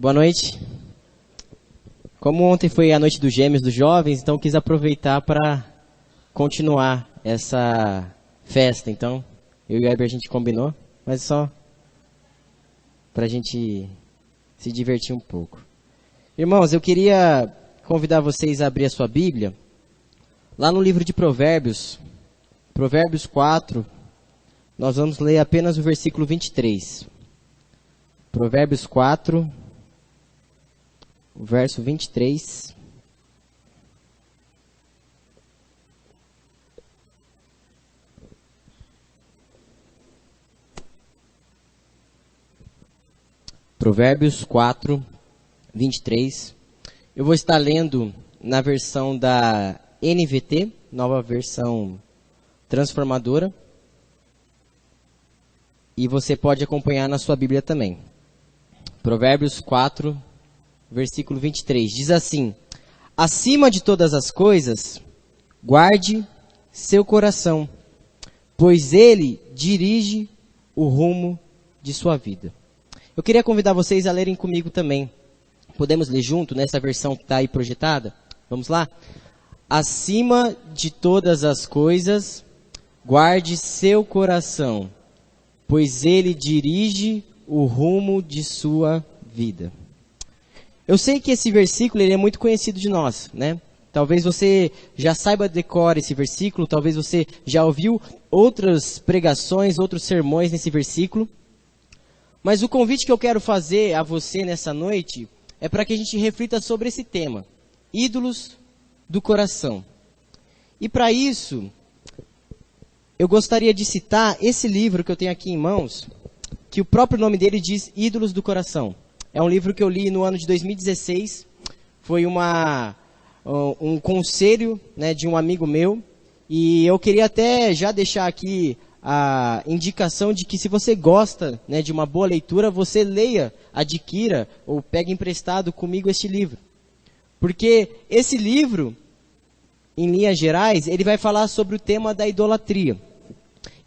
Boa noite. Como ontem foi a noite dos gêmeos dos jovens, então quis aproveitar para continuar essa festa. Então, eu e o Heber a gente combinou, mas só para a gente se divertir um pouco. Irmãos, eu queria convidar vocês a abrir a sua Bíblia, lá no livro de Provérbios, Provérbios 4, nós vamos ler apenas o versículo 23. Provérbios 4, o verso 23. Provérbios 4, 23. Eu vou estar lendo na versão da NVT, nova versão transformadora. E você pode acompanhar na sua Bíblia também. Provérbios 4, versículo 23. Diz assim: acima de todas as coisas, guarde seu coração, pois ele dirige o rumo de sua vida. Eu queria convidar vocês a lerem comigo também. Podemos ler junto nessa versão que está aí projetada? Vamos lá? Acima de todas as coisas, guarde seu coração, pois ele dirige o rumo de sua vida. Eu sei que esse versículo ele é muito conhecido de nós, né? Talvez você já saiba decorar esse versículo, talvez você já ouviu outras pregações, outros sermões nesse versículo. Mas o convite que eu quero fazer a você nessa noite é para que a gente reflita sobre esse tema, ídolos do coração. E para isso, eu gostaria de citar esse livro que eu tenho aqui em mãos, que o próprio nome dele diz Ídolos do Coração. É um livro que eu li no ano de 2016, foi um conselho, né, de um amigo meu, e eu queria até já deixar aqui a indicação de que se você gosta, né, de uma boa leitura, você leia, adquira ou pegue emprestado comigo este livro. Porque esse livro, em linhas gerais, ele vai falar sobre o tema da idolatria.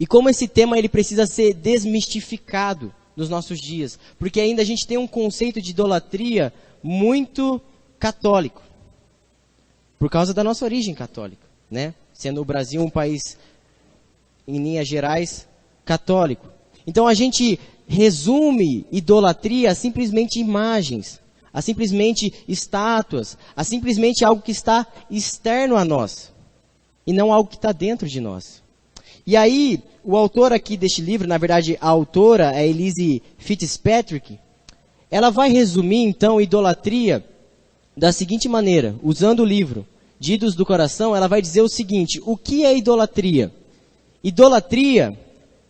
E como esse tema ele precisa ser desmistificado nos nossos dias. Porque ainda a gente tem um conceito de idolatria muito católico. Por causa da nossa origem católica, né? Sendo o Brasil um país, em linhas gerais, católico. Então a gente resume idolatria a simplesmente imagens, a simplesmente estátuas, a simplesmente algo que está externo a nós. E não algo que está dentro de nós. E aí, o autor aqui deste livro, na verdade a autora é Elyse Fitzpatrick, ela vai resumir então idolatria da seguinte maneira, usando o livro de Ídolos do Coração, ela vai dizer o seguinte: o que é idolatria? Idolatria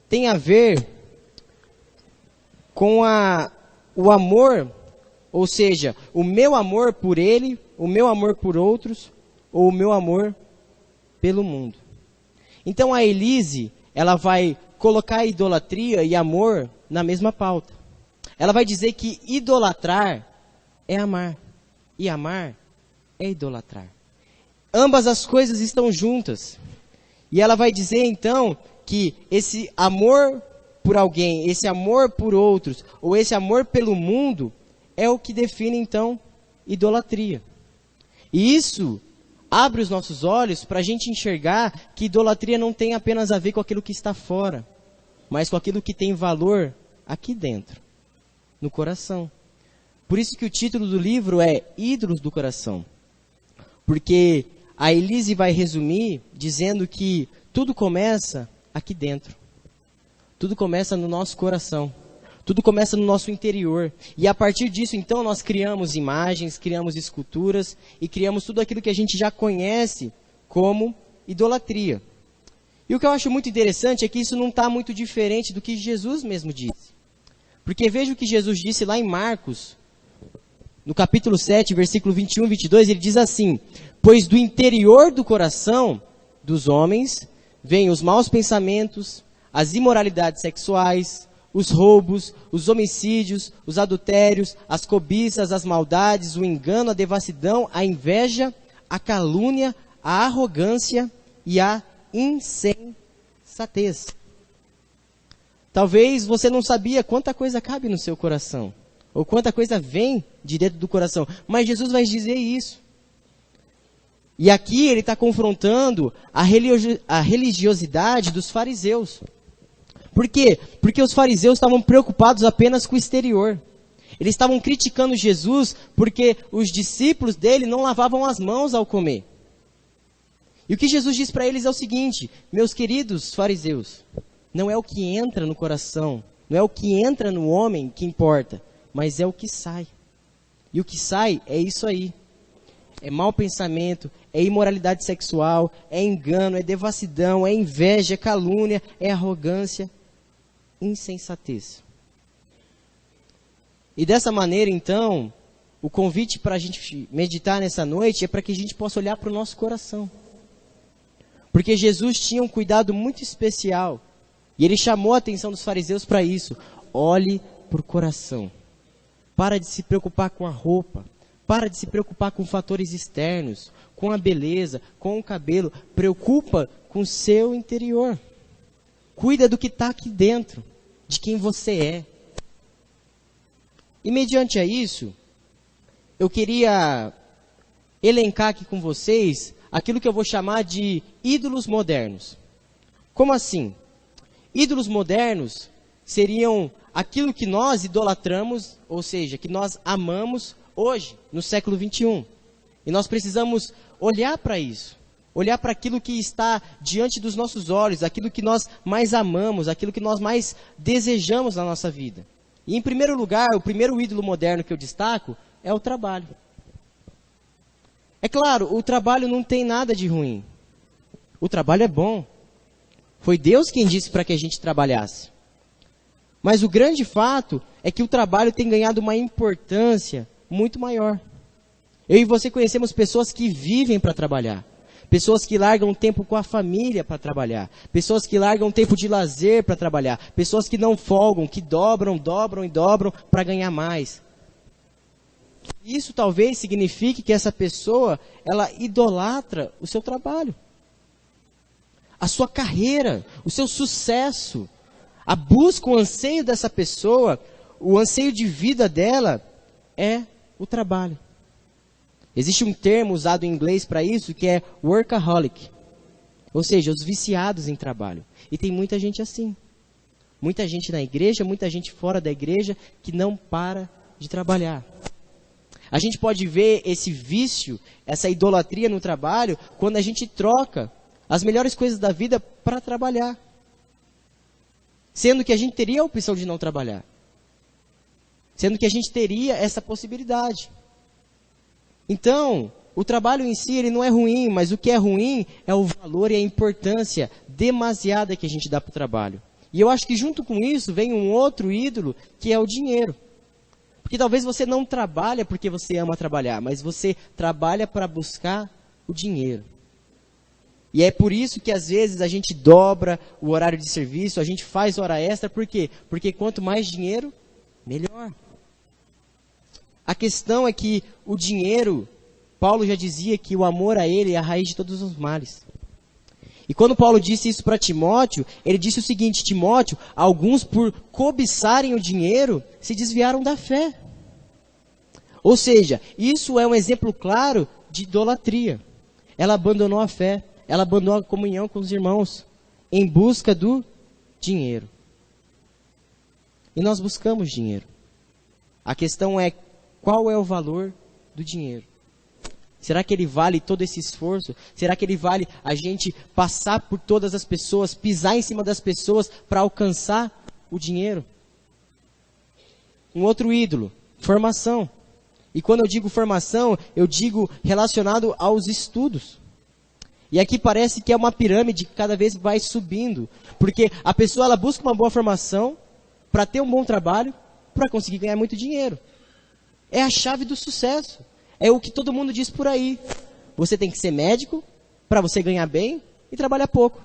tem a ver com o amor, ou seja, o meu amor por ele, o meu amor por outros, ou o meu amor pelo mundo. Então a Elyse, ela vai colocar idolatria e amor na mesma pauta. Ela vai dizer que idolatrar é amar, e amar é idolatrar. Ambas as coisas estão juntas. E ela vai dizer então que esse amor por alguém, esse amor por outros, ou esse amor pelo mundo, é o que define então idolatria. E isso abre os nossos olhos para a gente enxergar que idolatria não tem apenas a ver com aquilo que está fora, mas com aquilo que tem valor aqui dentro, no coração. Por isso que o título do livro é Ídolos do Coração. Porque a Elyse vai resumir dizendo que tudo começa aqui dentro. Tudo começa no nosso coração. Tudo começa no nosso interior. E a partir disso, então, nós criamos imagens, criamos esculturas e criamos tudo aquilo que a gente já conhece como idolatria. E o que eu acho muito interessante é que isso não está muito diferente do que Jesus mesmo disse. Porque veja o que Jesus disse lá em Marcos, no capítulo 7, versículo 21 e 22, ele diz assim: pois do interior do coração dos homens vêm os maus pensamentos, as imoralidades sexuais, os roubos, os homicídios, os adultérios, as cobiças, as maldades, o engano, a devassidão, a inveja, a calúnia, a arrogância e a insensatez. Talvez você não sabia quanta coisa cabe no seu coração. ou quanta coisa vem de dentro do coração. Mas Jesus vai dizer isso. E aqui ele está confrontando a religiosidade dos fariseus. Por quê? Porque os fariseus estavam preocupados apenas com o exterior. Eles estavam criticando Jesus porque os discípulos dele não lavavam as mãos ao comer. E o que Jesus diz para eles é o seguinte: meus queridos fariseus, não é o que entra no coração, não é o que entra no homem que importa, mas é o que sai. E o que sai é isso aí. É mau pensamento, é imoralidade sexual, é engano, é devassidão, é inveja, é calúnia, é arrogância, insensatez. E dessa maneira, então, o convite para a gente meditar nessa noite é para que a gente possa olhar para o nosso coração. Porque Jesus tinha um cuidado muito especial. E ele chamou a atenção dos fariseus para isso. Olhe para o coração. Para de se preocupar com a roupa. Para de se preocupar com fatores externos, com a beleza, com o cabelo. Preocupa com o seu interior. Cuida do que está aqui dentro, de quem você é. E mediante a isso, eu queria elencar aqui com vocês aquilo que eu vou chamar de ídolos modernos. Como assim? Ídolos modernos seriam aquilo que nós idolatramos, ou seja, que nós amamos hoje, no século 21. E nós precisamos olhar para isso. Olhar para aquilo que está diante dos nossos olhos, aquilo que nós mais amamos, aquilo que nós mais desejamos na nossa vida. E em primeiro lugar, o primeiro ídolo moderno que eu destaco é o trabalho. É claro, o trabalho não tem nada de ruim. O trabalho é bom. Foi Deus quem disse para que a gente trabalhasse. Mas o grande fato é que o trabalho tem ganhado uma importância muito maior. Eu e você conhecemos pessoas que vivem para trabalhar. Pessoas que largam tempo com a família para trabalhar. Pessoas que largam tempo de lazer para trabalhar. Pessoas que não folgam, que dobram para ganhar mais. Isso talvez signifique que essa pessoa, ela idolatra o seu trabalho. A sua carreira, o seu sucesso. A busca, o anseio dessa pessoa, o anseio de vida dela é o trabalho. Existe um termo usado em inglês para isso que é workaholic. Ou seja, os viciados em trabalho. E tem muita gente assim. Muita gente na igreja, muita gente fora da igreja que não para de trabalhar. A gente pode ver esse vício, essa idolatria no trabalho, quando a gente troca as melhores coisas da vida para trabalhar. Sendo que a gente teria a opção de não trabalhar. Sendo que a gente teria essa possibilidade. Então, o trabalho em si ele não é ruim, mas o que é ruim é o valor e a importância demasiada que a gente dá para o trabalho. E eu acho que junto com isso vem um outro ídolo, que é o dinheiro. Porque talvez você não trabalhe porque você ama trabalhar, mas você trabalha para buscar o dinheiro. E é por isso que às vezes a gente dobra o horário de serviço, a gente faz hora extra, por quê? Porque quanto mais dinheiro, melhor. A questão é que o dinheiro, Paulo já dizia que o amor a ele é a raiz de todos os males. E quando Paulo disse isso para Timóteo, ele disse o seguinte: Timóteo, alguns por cobiçarem o dinheiro, se desviaram da fé. Ou seja, isso é um exemplo claro de idolatria. Ela abandonou a fé, ela abandonou a comunhão com os irmãos, em busca do dinheiro. E nós buscamos dinheiro. A questão é, qual é o valor do dinheiro? Será que ele vale todo esse esforço? Será que ele vale a gente passar por todas as pessoas, pisar em cima das pessoas para alcançar o dinheiro? Um outro ídolo, formação. E quando eu digo formação, eu digo relacionado aos estudos. E aqui parece que é uma pirâmide que cada vez vai subindo. Porque a pessoa ela busca uma boa formação para ter um bom trabalho, para conseguir ganhar muito dinheiro. É a chave do sucesso. É o que todo mundo diz por aí. Você tem que ser médico para você ganhar bem e trabalhar pouco.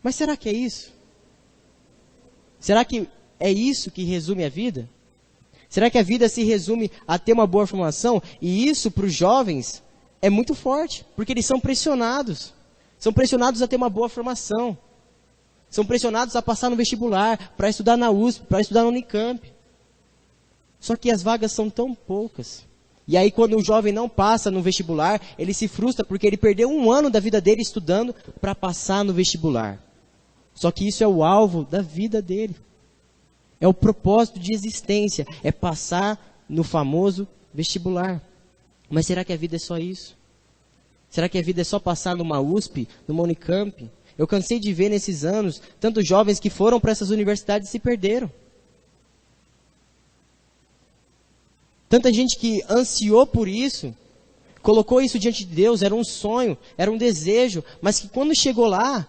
Mas será que é isso? Será que é isso que resume a vida? Será que a vida se resume a ter uma boa formação? E isso para os jovens é muito forte, porque eles são pressionados. São pressionados a ter uma boa formação. São pressionados a passar no vestibular, para estudar na USP, para estudar na Unicamp. Só que as vagas são tão poucas. E aí quando o jovem não passa no vestibular, ele se frustra porque ele perdeu um ano da vida dele estudando para passar no vestibular. Só que isso é o alvo da vida dele. É o propósito de existência, é passar no famoso vestibular. Mas será que a vida é só isso? Será que a vida é só passar numa USP, numa Unicamp? Eu cansei de ver nesses anos tantos jovens que foram para essas universidades e se perderam. Tanta gente que ansiou por isso, colocou isso diante de Deus, era um sonho, era um desejo, mas que quando chegou lá,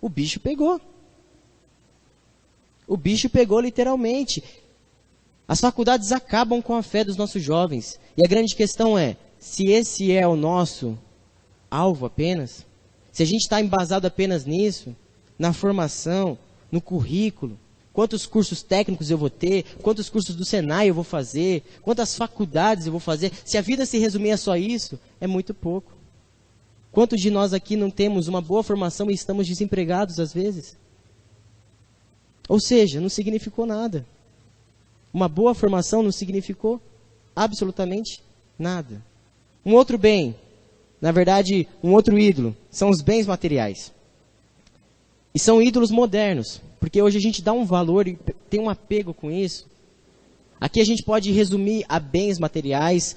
o bicho pegou. O bicho pegou literalmente. As faculdades acabam com a fé dos nossos jovens. E a grande questão é, se esse é o nosso alvo apenas, se a gente está embasado apenas nisso, na formação, no currículo, quantos cursos técnicos eu vou ter, quantos cursos do Senai eu vou fazer, quantas faculdades eu vou fazer, se a vida se resumir a só isso, é muito pouco. Quantos de nós aqui não temos uma boa formação e estamos desempregados às vezes? Ou seja, não significou nada. Uma boa formação não significou absolutamente nada. Um outro bem, na verdade, um outro ídolo, são os bens materiais. E são ídolos modernos, porque hoje a gente dá um valor e tem um apego com isso. Aqui a gente pode resumir a bens materiais,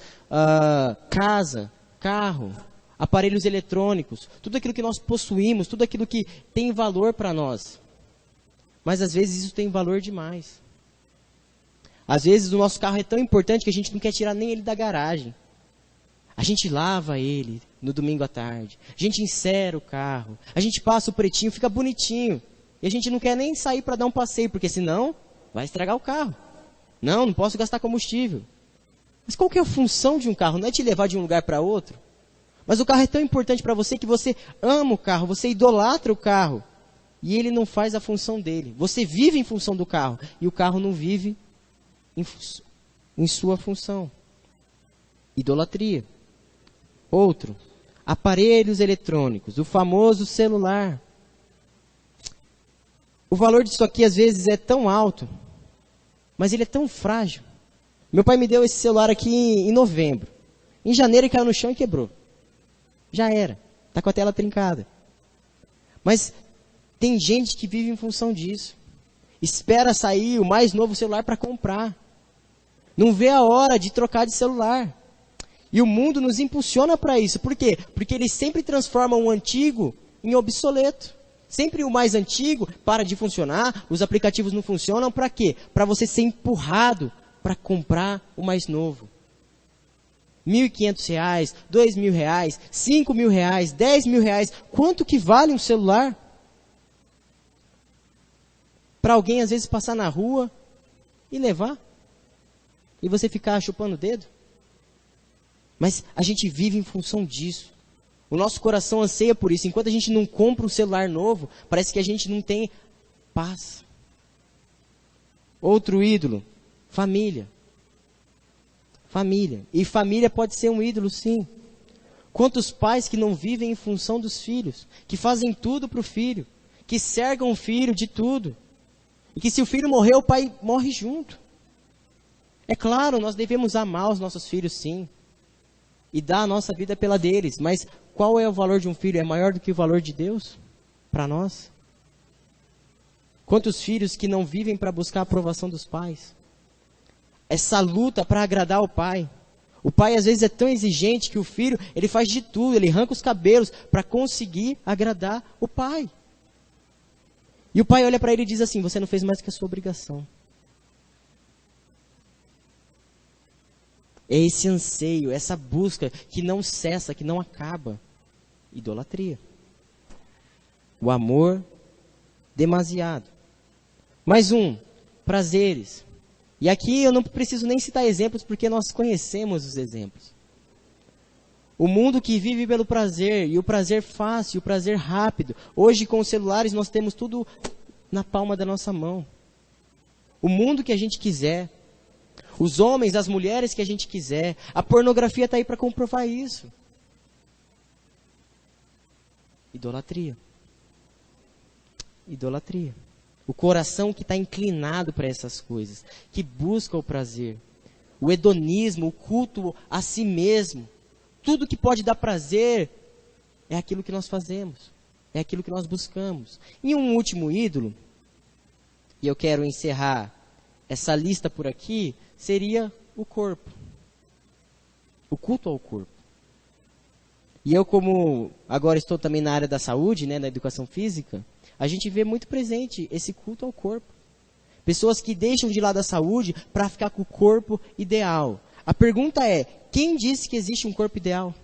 casa, carro, aparelhos eletrônicos, tudo aquilo que nós possuímos, tudo aquilo que tem valor para nós. Mas às vezes isso tem valor demais. Às vezes o nosso carro é tão importante que a gente não quer tirar nem ele da garagem. A gente lava ele no domingo à tarde. A gente encera o carro. A gente passa o pretinho, fica bonitinho. E a gente não quer nem sair para dar um passeio, porque senão vai estragar o carro. Não posso gastar combustível. Mas qual que é a função de um carro? Não é te levar de um lugar para outro. Mas o carro é tão importante para você que você ama o carro, você idolatra o carro. E ele não faz a função dele. Você vive em função do carro. E o carro não vive em sua função. Idolatria. Outro, aparelhos eletrônicos, o famoso celular. O valor disso aqui às vezes é tão alto, mas ele é tão frágil. Meu pai me deu esse celular aqui em novembro. Em janeiro ele caiu no chão e quebrou. Já era. Está com a tela trincada. Mas tem gente que vive em função disso. Espera sair o mais novo celular para comprar. Não vê a hora de trocar de celular. E o mundo nos impulsiona para isso. Por quê? Porque eles sempre transformam o antigo em obsoleto. Sempre o mais antigo para de funcionar, os aplicativos não funcionam. Para quê? Para você ser empurrado para comprar o mais novo. R$1.500, R$2.000, R$5.000, R$10.000. Quanto que vale um celular? Para alguém às vezes passar na rua e levar. E você ficar chupando o dedo. Mas a gente vive em função disso. O nosso coração anseia por isso. Enquanto a gente não compra um celular novo, parece que a gente não tem paz. Outro ídolo, família. Família. E família pode ser um ídolo, sim. Quantos pais que não vivem em função dos filhos, que fazem tudo para o filho, que cercam o filho de tudo. E que se o filho morrer, o pai morre junto. É claro, nós devemos amar os nossos filhos, sim. E dar a nossa vida pela deles. Mas qual é o valor de um filho? É maior do que o valor de Deus para nós? Quantos filhos que não vivem para buscar a aprovação dos pais? Essa luta para agradar o pai. O pai às vezes é tão exigente que o filho, ele faz de tudo, ele arranca os cabelos para conseguir agradar o pai. E o pai olha para ele e diz assim: você não fez mais que a sua obrigação. É esse anseio, essa busca que não cessa, que não acaba. Idolatria. O amor demasiado. Mais um, prazeres. E aqui eu não preciso nem citar exemplos, porque nós conhecemos os exemplos. O mundo que vive pelo prazer, e o prazer fácil, o prazer rápido. Hoje com os celulares nós temos tudo na palma da nossa mão. O mundo que a gente quiser. Os homens, as mulheres que a gente quiser. A pornografia está aí para comprovar isso. Idolatria. Idolatria. O coração que está inclinado para essas coisas. Que busca o prazer. o hedonismo, o culto a si mesmo. Tudo que pode dar prazer é aquilo que nós fazemos, é aquilo que nós buscamos. E um último ídolo, e eu quero encerrar essa lista por aqui, seria o corpo. O culto ao corpo. E eu, como agora estou também na área da saúde, né, na educação física, a gente vê muito presente esse culto ao corpo. Pessoas que deixam de lado a saúde para ficar com o corpo ideal. A pergunta é, quem disse que existe um corpo ideal?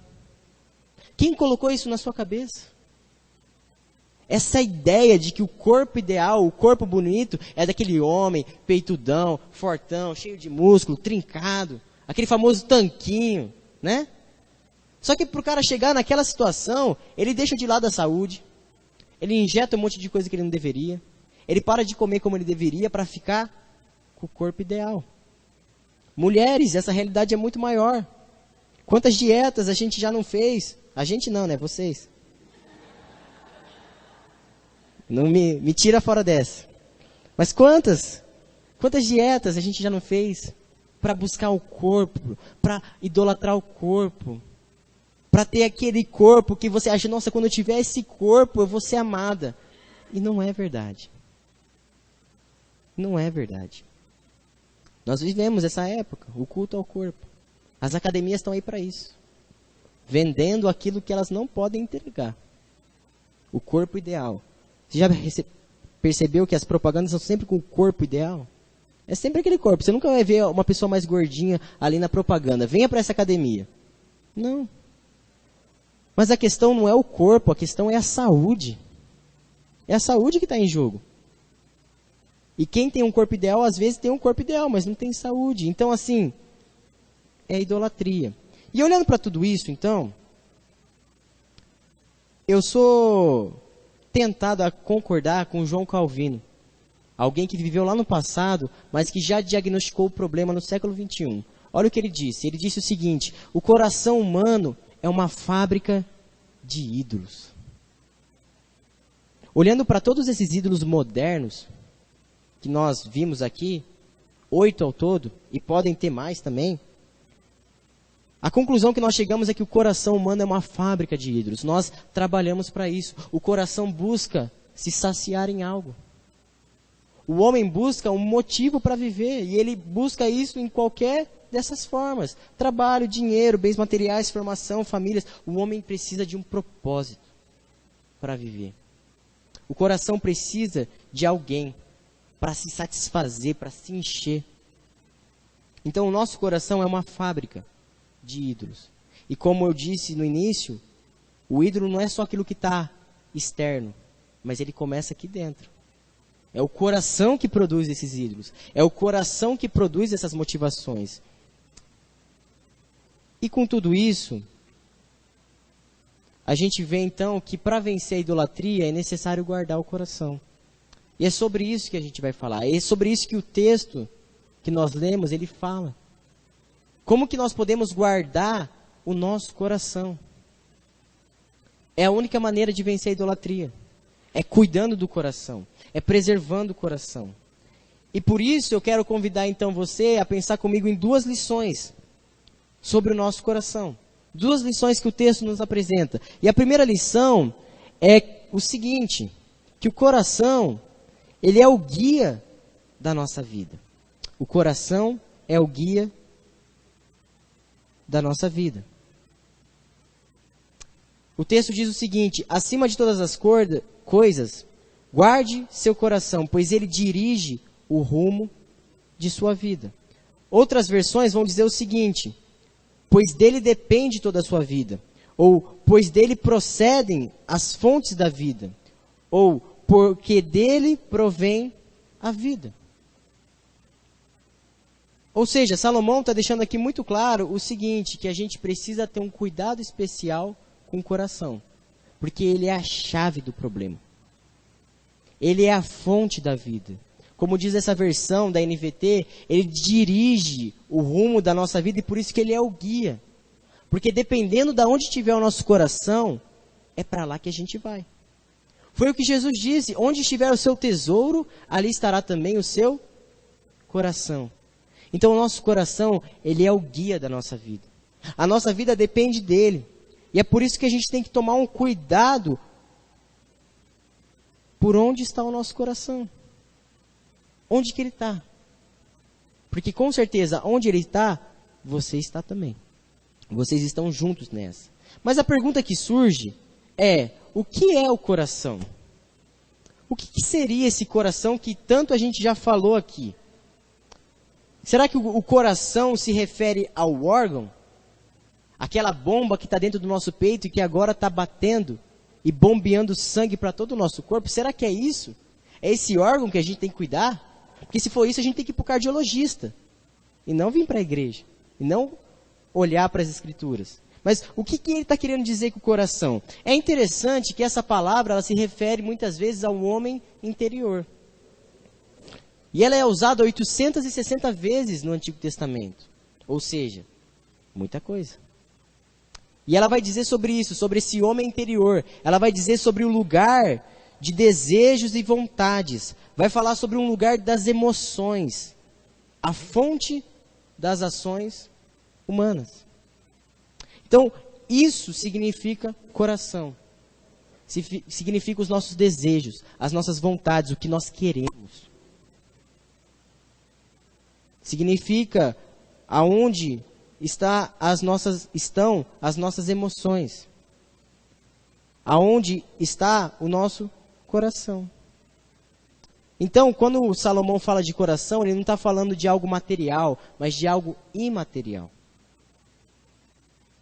Quem colocou isso na sua cabeça? Essa ideia de que o corpo ideal, o corpo bonito, é daquele homem peitudão, fortão, cheio de músculo, trincado, aquele famoso tanquinho, né? Só que para o cara chegar naquela situação, ele deixa de lado a saúde, ele injeta um monte de coisa que ele não deveria, ele para de comer como ele deveria para ficar com o corpo ideal. Mulheres, essa realidade é muito maior. Quantas dietas a gente já não fez? A gente não, né? Vocês. Não me tira fora dessa. Mas quantas dietas a gente já não fez para buscar o corpo, para idolatrar o corpo, para ter aquele corpo que você acha, nossa, quando eu tiver esse corpo eu vou ser amada. E não é verdade. Não é verdade. Nós vivemos essa época, o culto ao corpo. As academias estão aí para isso. Vendendo aquilo que elas não podem entregar. O corpo ideal. Você já percebeu que as propagandas são sempre com o corpo ideal? É sempre aquele corpo. Você nunca vai ver uma pessoa mais gordinha ali na propaganda. Venha para essa academia. Não. Mas a questão não é o corpo, a questão é a saúde. É a saúde que está em jogo. E quem tem um corpo ideal, às vezes tem um corpo ideal, mas não tem saúde. Então, assim, é idolatria. E olhando para tudo isso, então, eu sou tentado a concordar com João Calvino. Alguém que viveu lá no passado, mas que já diagnosticou o problema no século XXI. Olha o que ele disse. Ele disse o seguinte: o coração humano é uma fábrica de ídolos. Olhando para todos esses ídolos modernos, que nós vimos aqui, 8 ao todo, e podem ter mais também, a conclusão que nós chegamos é que o coração humano é uma fábrica de ídolos. Nós trabalhamos para isso. O coração busca se saciar em algo. O homem busca um motivo para viver, e ele busca isso em qualquer dessas formas. Trabalho, dinheiro, bens materiais, formação, famílias. O homem precisa de um propósito para viver. O coração precisa de alguém para se satisfazer, para se encher. Então o nosso coração é uma fábrica de ídolos. E como eu disse no início, o ídolo não é só aquilo que está externo, mas ele começa aqui dentro. É o coração que produz esses ídolos. É o coração que produz essas motivações. E com tudo isso, a gente vê então que para vencer a idolatria é necessário guardar o coração. E é sobre isso que a gente vai falar. É sobre isso que o texto que nós lemos, ele fala. Como que nós podemos guardar o nosso coração? É a única maneira de vencer a idolatria. É cuidando do coração. É preservando o coração. E por isso eu quero convidar então você a pensar comigo em 2 lições sobre o nosso coração. 2 lições que o texto nos apresenta. E a primeira lição é o seguinte, que o coração, ele é o guia da nossa vida. O coração é o guia da nossa vida. O texto diz o seguinte: acima de todas as coisas, guarde seu coração, pois ele dirige o rumo de sua vida. Outras versões vão dizer o seguinte: pois dele depende toda a sua vida. Ou, pois dele procedem as fontes da vida. Ou, porque dele provém a vida. Ou seja, Salomão está deixando aqui muito claro o seguinte, que a gente precisa ter um cuidado especial com o coração. Porque ele é a chave do problema. Ele é a fonte da vida. Como diz essa versão da NVT, ele dirige o rumo da nossa vida e por isso que ele é o guia. Porque dependendo de onde estiver o nosso coração, é para lá que a gente vai. Foi o que Jesus disse: onde estiver o seu tesouro, ali estará também o seu coração. Então o nosso coração, ele é o guia da nossa vida. A nossa vida depende dele. E é por isso que a gente tem que tomar um cuidado por onde está o nosso coração. Onde que ele está? Porque com certeza, onde ele está, você está também. Vocês estão juntos nessa. Mas a pergunta que surge é, o que é o coração? O que seria esse coração que tanto a gente já falou aqui? Será que o coração se refere ao órgão? Aquela bomba que está dentro do nosso peito e que agora está batendo e bombeando sangue para todo o nosso corpo? Será que é isso? É esse órgão que a gente tem que cuidar? Porque se for isso, a gente tem que ir para o cardiologista. E não vir para a igreja. E não olhar para as escrituras. Mas o que ele está querendo dizer com o coração? É interessante que essa palavra ela se refere muitas vezes ao homem interior. E ela é usada 860 vezes no Antigo Testamento. Ou seja, muita coisa. E ela vai dizer sobre isso, sobre esse homem interior. Ela vai dizer sobre o lugar de desejos e vontades. Vai falar sobre um lugar das emoções. A fonte das ações humanas. Então, isso significa coração. Significa os nossos desejos, as nossas vontades, o que nós queremos. Significa aonde estão as nossas emoções. Aonde está o nosso coração. Então, quando Salomão fala de coração, ele não está falando de algo material, mas de algo imaterial.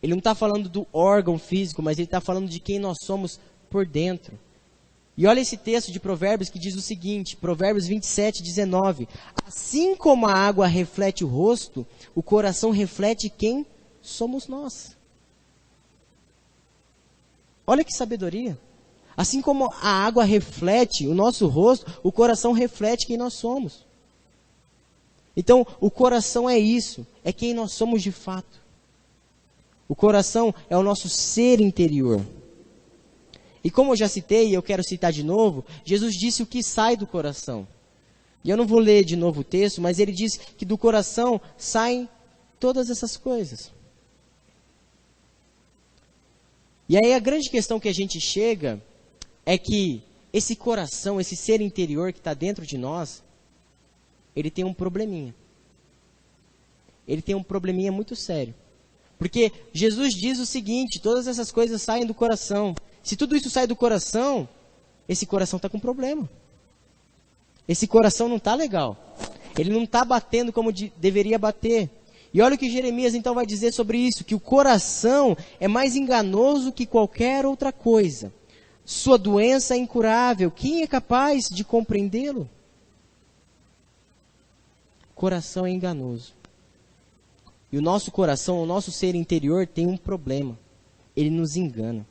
Ele não está falando do órgão físico, mas ele está falando de quem nós somos por dentro. E olha esse texto de Provérbios que diz o seguinte, Provérbios 27, 19. Assim como a água reflete o rosto, o coração reflete quem somos nós. Olha que sabedoria. Assim como a água reflete o nosso rosto, o coração reflete quem nós somos. Então, o coração é isso, é quem nós somos de fato. O coração é o nosso ser interior. E como eu já citei, e eu quero citar de novo, Jesus disse o que sai do coração. E eu não vou ler de novo o texto, mas ele diz que do coração saem todas essas coisas. E aí a grande questão que a gente chega é que esse coração, esse ser interior que está dentro de nós, ele tem um probleminha. Ele tem um probleminha muito sério. Porque Jesus diz o seguinte, todas essas coisas saem do coração. Se tudo isso sai do coração, esse coração está com problema. Esse coração não está legal. Ele não está batendo como deveria bater. E olha o que Jeremias então vai dizer sobre isso, que o coração é mais enganoso que qualquer outra coisa. Sua doença é incurável. Quem é capaz de compreendê-lo? O coração é enganoso. E o nosso coração, o nosso ser interior tem um problema. Ele nos engana.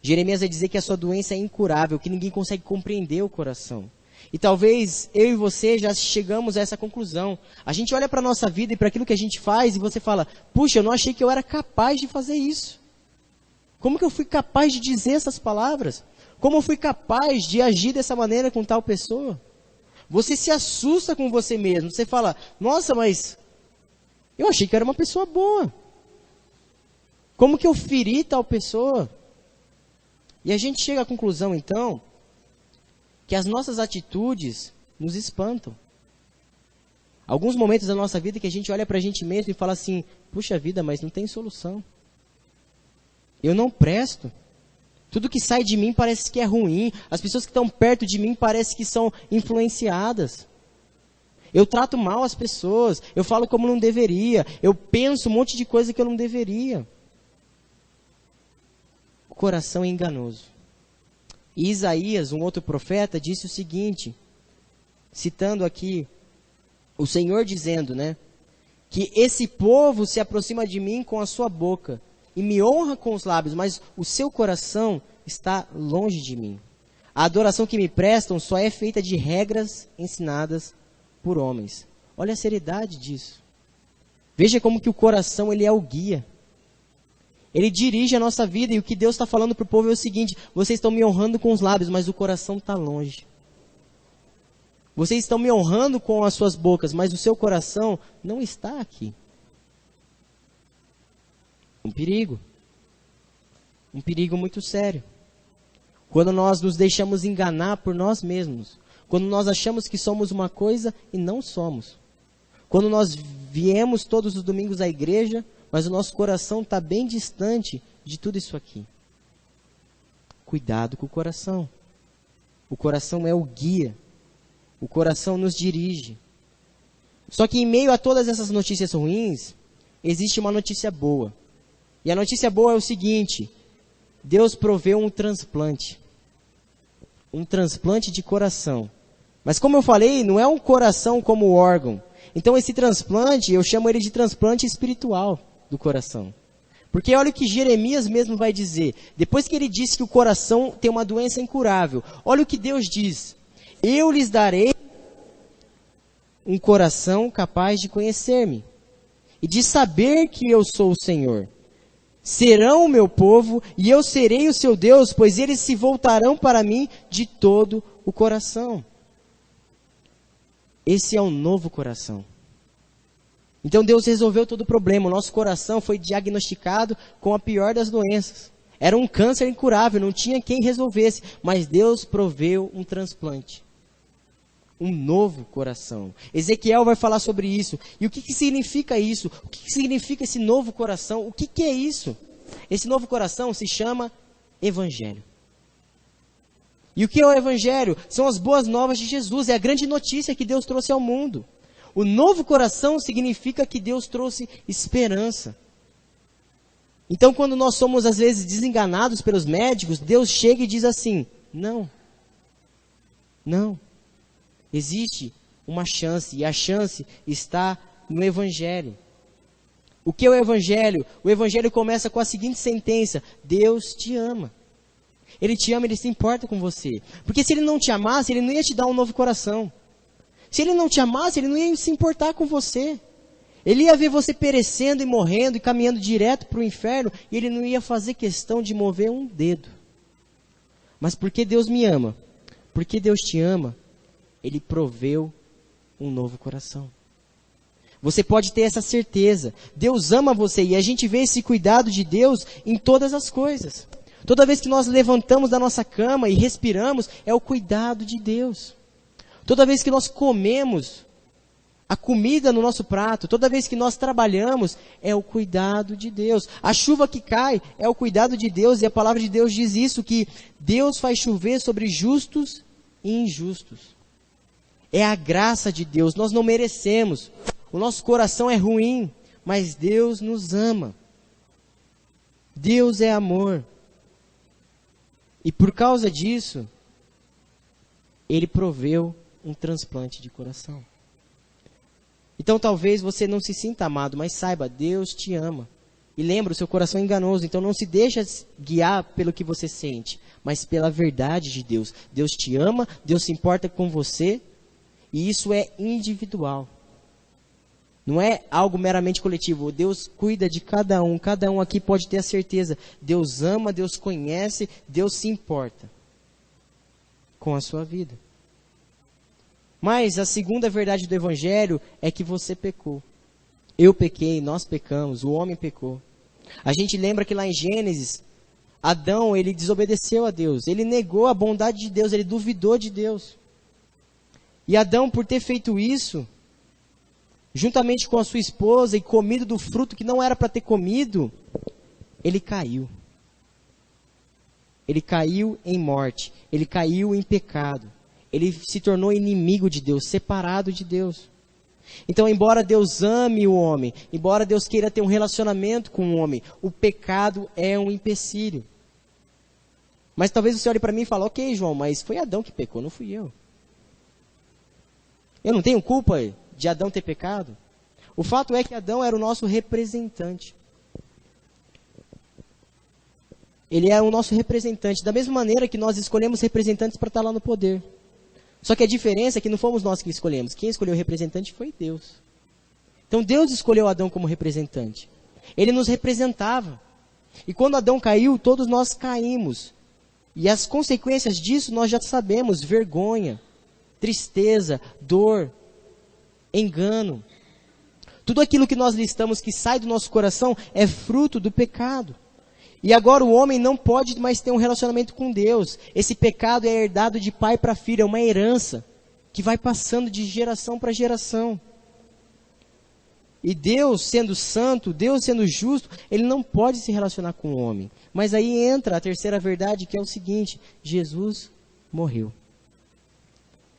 Jeremias vai dizer que a sua doença é incurável, que ninguém consegue compreender o coração. E talvez eu e você já chegamos a essa conclusão. A gente olha para a nossa vida e para aquilo que a gente faz e você fala, puxa, eu não achei que eu era capaz de fazer isso. Como que eu fui capaz de dizer essas palavras? Como eu fui capaz de agir dessa maneira com tal pessoa? Você se assusta com você mesmo. Você fala, nossa, mas eu achei que eu era uma pessoa boa. Como que eu feri tal pessoa? E a gente chega à conclusão, então, que as nossas atitudes nos espantam. Alguns momentos da nossa vida que a gente olha para a gente mesmo e fala assim, puxa vida, mas não tem solução. Eu não presto. Tudo que sai de mim parece que é ruim. As pessoas que estão perto de mim parecem que são influenciadas. Eu trato mal as pessoas. Eu falo como não deveria. Eu penso um monte de coisa que eu não deveria. O coração é enganoso. E Isaías, um outro profeta, disse o seguinte, citando aqui o Senhor dizendo, né, que esse povo se aproxima de mim com a sua boca e me honra com os lábios, mas o seu coração está longe de mim. A adoração que me prestam só é feita de regras ensinadas por homens. Olha a seriedade disso. Veja como que o coração ele é o guia. Ele dirige a nossa vida e o que Deus está falando para o povo é o seguinte, vocês estão me honrando com os lábios, mas o coração está longe. Vocês estão me honrando com as suas bocas, mas o seu coração não está aqui. Um perigo. Um perigo muito sério. Quando nós nos deixamos enganar por nós mesmos. Quando nós achamos que somos uma coisa e não somos. Quando nós viemos todos os domingos à igreja, mas o nosso coração está bem distante de tudo isso aqui. Cuidado com o coração. O coração é o guia. O coração nos dirige. Só que em meio a todas essas notícias ruins, existe uma notícia boa. E a notícia boa é o seguinte: Deus proveu um transplante. Um transplante de coração. Mas como eu falei, não é um coração como órgão. Então esse transplante, eu chamo ele de transplante espiritual do coração. Porque olha o que Jeremias mesmo vai dizer. Depois que ele disse que o coração tem uma doença incurável, olha o que Deus diz. Eu lhes darei um coração capaz de conhecer-me e de saber que eu sou o Senhor. Serão o meu povo e eu serei o seu Deus, pois eles se voltarão para mim de todo o coração. Esse é um novo coração. Então Deus resolveu todo o problema. O nosso coração foi diagnosticado com a pior das doenças. Era um câncer incurável, não tinha quem resolvesse. Mas Deus proveu um transplante. Um novo coração. Ezequiel vai falar sobre isso. E o que significa isso? O que significa esse novo coração? O que é isso? Esse novo coração se chama Evangelho. E o que é o Evangelho? São as boas novas de Jesus. É a grande notícia que Deus trouxe ao mundo. O novo coração significa que Deus trouxe esperança. Então, quando nós somos, às vezes, desenganados pelos médicos, Deus chega e diz assim: não. Não. Existe uma chance, e a chance está no Evangelho. O que é o Evangelho? O Evangelho começa com a seguinte sentença: Deus te ama. Ele te ama, Ele se importa com você. Porque se Ele não te amasse, Ele não ia te dar um novo coração. Se Ele não te amasse, Ele não ia se importar com você. Ele ia ver você perecendo e morrendo e caminhando direto para o inferno, e Ele não ia fazer questão de mover um dedo. Mas porque Deus me ama, porque Deus te ama, Ele proveu um novo coração. Você pode ter essa certeza. Deus ama você, e a gente vê esse cuidado de Deus em todas as coisas. Toda vez que nós levantamos da nossa cama e respiramos, é o cuidado de Deus. Toda vez que nós comemos a comida no nosso prato, toda vez que nós trabalhamos, é o cuidado de Deus. A chuva que cai é o cuidado de Deus, e a palavra de Deus diz isso, que Deus faz chover sobre justos e injustos. É a graça de Deus, nós não merecemos. O nosso coração é ruim, mas Deus nos ama. Deus é amor. E por causa disso, Ele proveu um transplante de coração. Então talvez você não se sinta amado, mas saiba, Deus te ama. E lembra, o seu coração é enganoso, então não se deixa guiar pelo que você sente, mas pela verdade de Deus. Deus te ama, Deus se importa com você, e isso é individual. Não é algo meramente coletivo. Deus cuida de cada um aqui pode ter a certeza. Deus ama, Deus conhece, Deus se importa com a sua vida. Mas a segunda verdade do Evangelho é que você pecou. Eu pequei, nós pecamos, o homem pecou. A gente lembra que lá em Gênesis, Adão, ele desobedeceu a Deus. Ele negou a bondade de Deus, ele duvidou de Deus. E Adão, por ter feito isso, juntamente com a sua esposa e comido do fruto que não era para ter comido, ele caiu. Ele caiu em morte, ele caiu em pecado. Ele se tornou inimigo de Deus, separado de Deus. Então, embora Deus ame o homem, embora Deus queira ter um relacionamento com o homem, o pecado é um empecilho. Mas talvez você olhe para mim e fale: ok, João, mas foi Adão que pecou, não fui eu. Eu não tenho culpa de Adão ter pecado. O fato é que Adão era o nosso representante. Ele é o nosso representante, da mesma maneira que nós escolhemos representantes para estar lá no poder. Só que a diferença é que não fomos nós que escolhemos. Quem escolheu o representante foi Deus. Então Deus escolheu Adão como representante. Ele nos representava. E quando Adão caiu, todos nós caímos. E as consequências disso nós já sabemos: vergonha, tristeza, dor, engano. Tudo aquilo que nós listamos que sai do nosso coração é fruto do pecado. E agora o homem não pode mais ter um relacionamento com Deus. Esse pecado é herdado de pai para filho, é uma herança que vai passando de geração para geração. E Deus, sendo santo, Deus sendo justo, Ele não pode se relacionar com o homem. Mas aí entra a terceira verdade, que é o seguinte: Jesus morreu.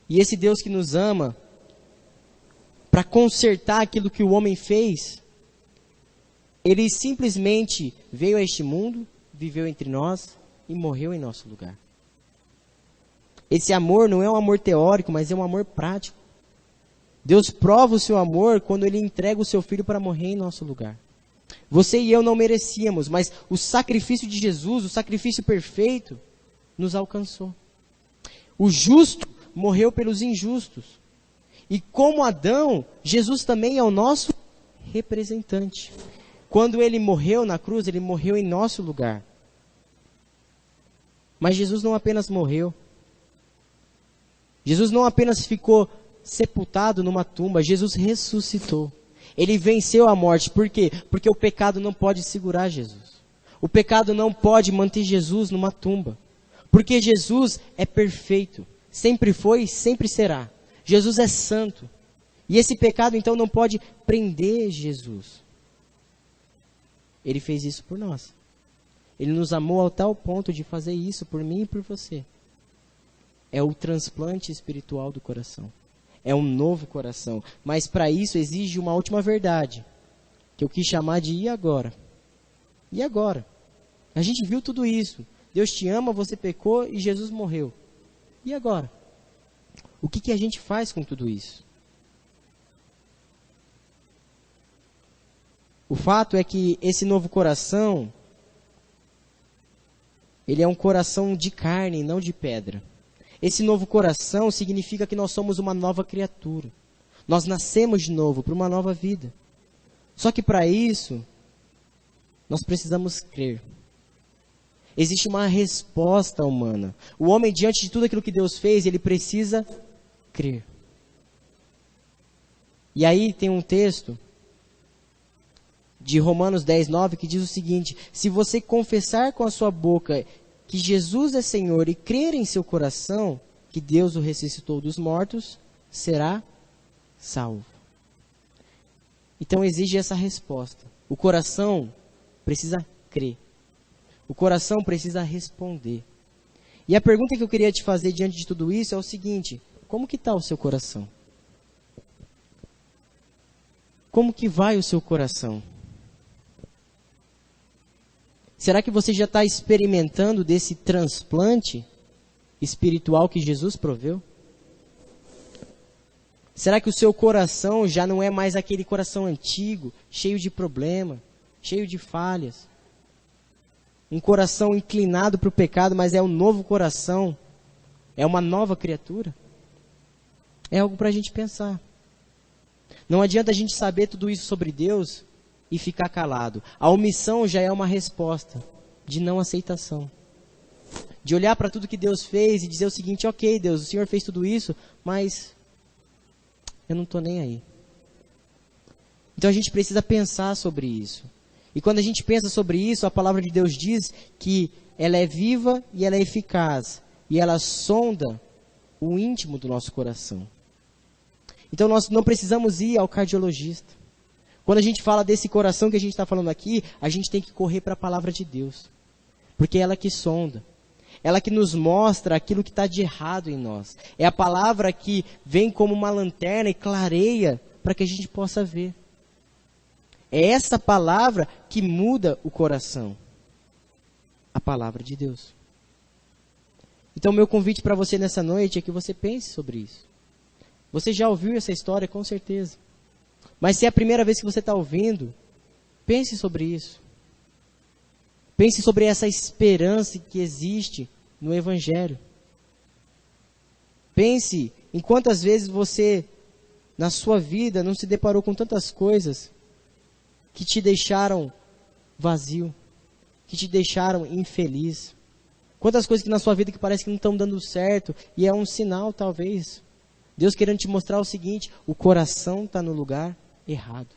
E esse Deus que nos ama, para consertar aquilo que o homem fez, Ele simplesmente veio a este mundo, viveu entre nós e morreu em nosso lugar. Esse amor não é um amor teórico, mas é um amor prático. Deus prova o seu amor quando Ele entrega o seu Filho para morrer em nosso lugar. Você e eu não merecíamos, mas o sacrifício de Jesus, o sacrifício perfeito, nos alcançou. O justo morreu pelos injustos. E como Adão, Jesus também é o nosso representante. Quando Ele morreu na cruz, Ele morreu em nosso lugar. Mas Jesus não apenas morreu. Jesus não apenas ficou sepultado numa tumba, Jesus ressuscitou. Ele venceu a morte. Por quê? Porque o pecado não pode segurar Jesus. O pecado não pode manter Jesus numa tumba. Porque Jesus é perfeito. Sempre foi e sempre será. Jesus é santo. E esse pecado então não pode prender Jesus. Ele fez isso por nós. Ele nos amou ao tal ponto de fazer isso por mim e por você. É o transplante espiritual do coração. É um novo coração. Mas para isso exige uma última verdade, que eu quis chamar de e agora? E agora? A gente viu tudo isso. Deus te ama, você pecou e Jesus morreu. E agora? O que a gente faz com tudo isso? O fato é que esse novo coração, ele é um coração de carne, não de pedra. Esse novo coração significa que nós somos uma nova criatura. Nós nascemos de novo para uma nova vida. Só que para isso, nós precisamos crer. Existe uma resposta humana. O homem, diante de tudo aquilo que Deus fez, ele precisa crer. E aí tem um texto de Romanos 10:9 que diz o seguinte: se você confessar com a sua boca que Jesus é Senhor e crer em seu coração que Deus o ressuscitou dos mortos, será salvo. Então exige essa resposta. O coração precisa crer. O coração precisa responder. E a pergunta que eu queria te fazer diante de tudo isso é o seguinte: como que está o seu coração? Como que vai o seu coração? Será que você já está experimentando desse transplante espiritual que Jesus proveu? Será que o seu coração já não é mais aquele coração antigo, cheio de problema, cheio de falhas? Um coração inclinado para o pecado, mas é um novo coração, é uma nova criatura? É algo para a gente pensar. Não adianta a gente saber tudo isso sobre Deus e ficar calado. A omissão já é uma resposta de não aceitação. De olhar para tudo que Deus fez e dizer o seguinte: ok, Deus, o Senhor fez tudo isso, mas eu não estou nem aí. Então a gente precisa pensar sobre isso. E quando a gente pensa sobre isso, a palavra de Deus diz que ela é viva e ela é eficaz. E ela sonda o íntimo do nosso coração. Então nós não precisamos ir ao cardiologista. Quando a gente fala desse coração que a gente está falando aqui, a gente tem que correr para a palavra de Deus. Porque é ela que sonda. Ela que nos mostra aquilo que está de errado em nós. É a palavra que vem como uma lanterna e clareia para que a gente possa ver. É essa palavra que muda o coração. A palavra de Deus. Então, meu convite para você nessa noite é que você pense sobre isso. Você já ouviu essa história, com certeza. Mas se é a primeira vez que você está ouvindo, pense sobre isso. Pense sobre essa esperança que existe no Evangelho. Pense em quantas vezes você, na sua vida, não se deparou com tantas coisas que te deixaram vazio, que te deixaram infeliz. Quantas coisas que na sua vida que parece que não estão dando certo, e é um sinal, talvez, Deus querendo te mostrar o seguinte: o coração está no lugar errado.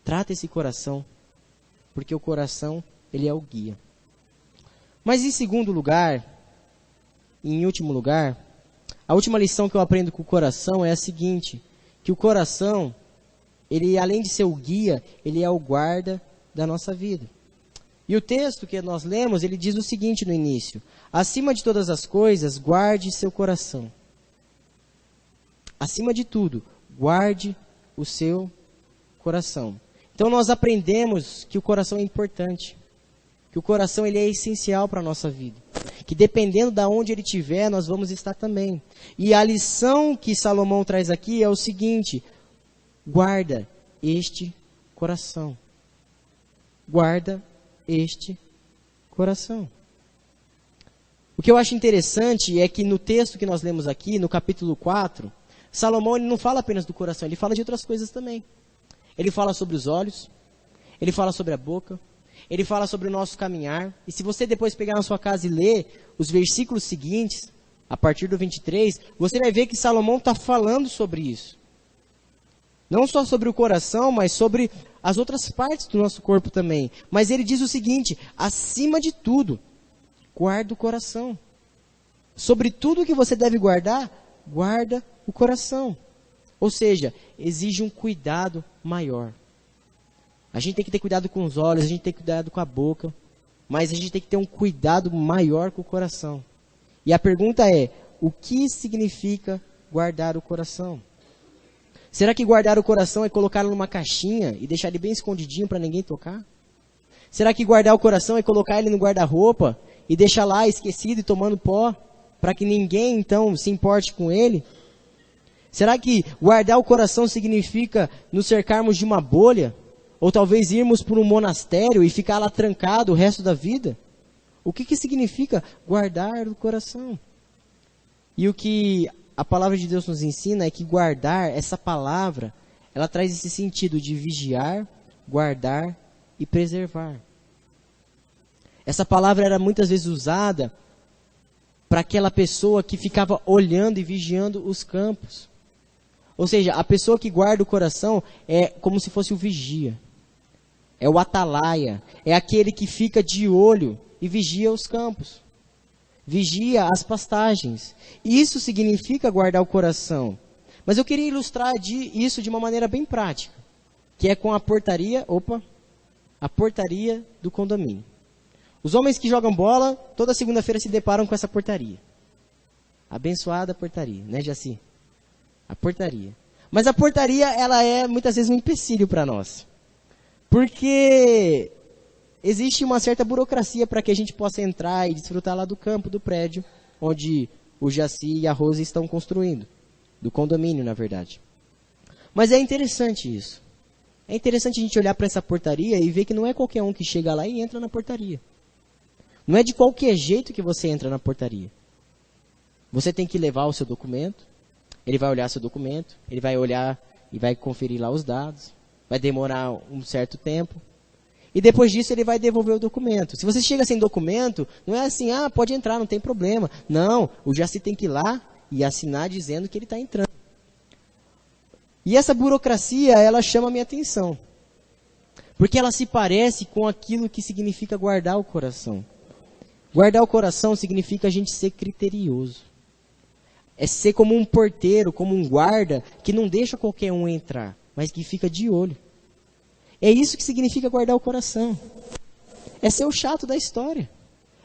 Trata esse coração, porque o coração, ele é o guia. Mas em segundo lugar, e em último lugar, a última lição que eu aprendo com o coração é a seguinte: que o coração, ele além de ser o guia, ele é o guarda da nossa vida. E o texto que nós lemos, ele diz o seguinte no início: acima de todas as coisas, guarde seu coração. Acima de tudo, guarde o seu coração. Então nós aprendemos que o coração é importante, que o coração ele é essencial para a nossa vida, que dependendo de onde ele estiver, nós vamos estar também. E a lição que Salomão traz aqui é o seguinte: guarda este coração. Guarda este coração. O que eu acho interessante é que no texto que nós lemos aqui, no capítulo 4, Salomão ele não fala apenas do coração, ele fala de outras coisas também. Ele fala sobre os olhos, ele fala sobre a boca, ele fala sobre o nosso caminhar. E se você depois pegar na sua casa e ler os versículos seguintes, a partir do 23, você vai ver que Salomão está falando sobre isso. Não só sobre o coração, mas sobre as outras partes do nosso corpo também. Mas ele diz o seguinte: acima de tudo, guarda o coração. Sobre tudo que você deve guardar, guarda o coração. Ou seja, exige um cuidado maior. A gente tem que ter cuidado com os olhos, a gente tem que ter cuidado com a boca, mas a gente tem que ter um cuidado maior com o coração. E a pergunta é: o que significa guardar o coração? Será que guardar o coração é colocá-lo numa caixinha e deixar ele bem escondidinho para ninguém tocar? Será que guardar o coração é colocar ele no guarda-roupa e deixar lá esquecido e tomando pó, para que ninguém então se importe com ele? Será que guardar o coração significa nos cercarmos de uma bolha? Ou talvez irmos para um monastério e ficar lá trancado o resto da vida? O que significa guardar o coração? E o que a palavra de Deus nos ensina é que guardar, essa palavra, ela traz esse sentido de vigiar, guardar e preservar. Essa palavra era muitas vezes usada para aquela pessoa que ficava olhando e vigiando os campos. Ou seja, a pessoa que guarda o coração é como se fosse o vigia. É o atalaia. É aquele que fica de olho e vigia os campos. Vigia as pastagens. Isso significa guardar o coração. Mas eu queria ilustrar isso de uma maneira bem prática. Que é com a portaria do condomínio. Os homens que jogam bola, toda segunda-feira se deparam com essa portaria. Abençoada portaria, né, Jaci? A portaria. Mas a portaria, ela é muitas vezes um empecilho para nós. Porque existe uma certa burocracia para que a gente possa entrar e desfrutar lá do campo, do prédio, onde o Jaci e a Rose estão construindo. Do condomínio, na verdade. Mas é interessante isso. É interessante a gente olhar para essa portaria e ver que não é qualquer um que chega lá e entra na portaria. Não é de qualquer jeito que você entra na portaria. Você tem que levar o seu documento. Ele vai olhar seu documento, ele vai olhar e vai conferir lá os dados. Vai demorar um certo tempo. E depois disso ele vai devolver o documento. Se você chega sem documento, não é assim: pode entrar, não tem problema. Não, o Jaci tem que ir lá e assinar dizendo que ele está entrando. E essa burocracia, ela chama a minha atenção. Porque ela se parece com aquilo que significa guardar o coração. Guardar o coração significa a gente ser criterioso. É ser como um porteiro, como um guarda, que não deixa qualquer um entrar, mas que fica de olho. É isso que significa guardar o coração. É ser o chato da história.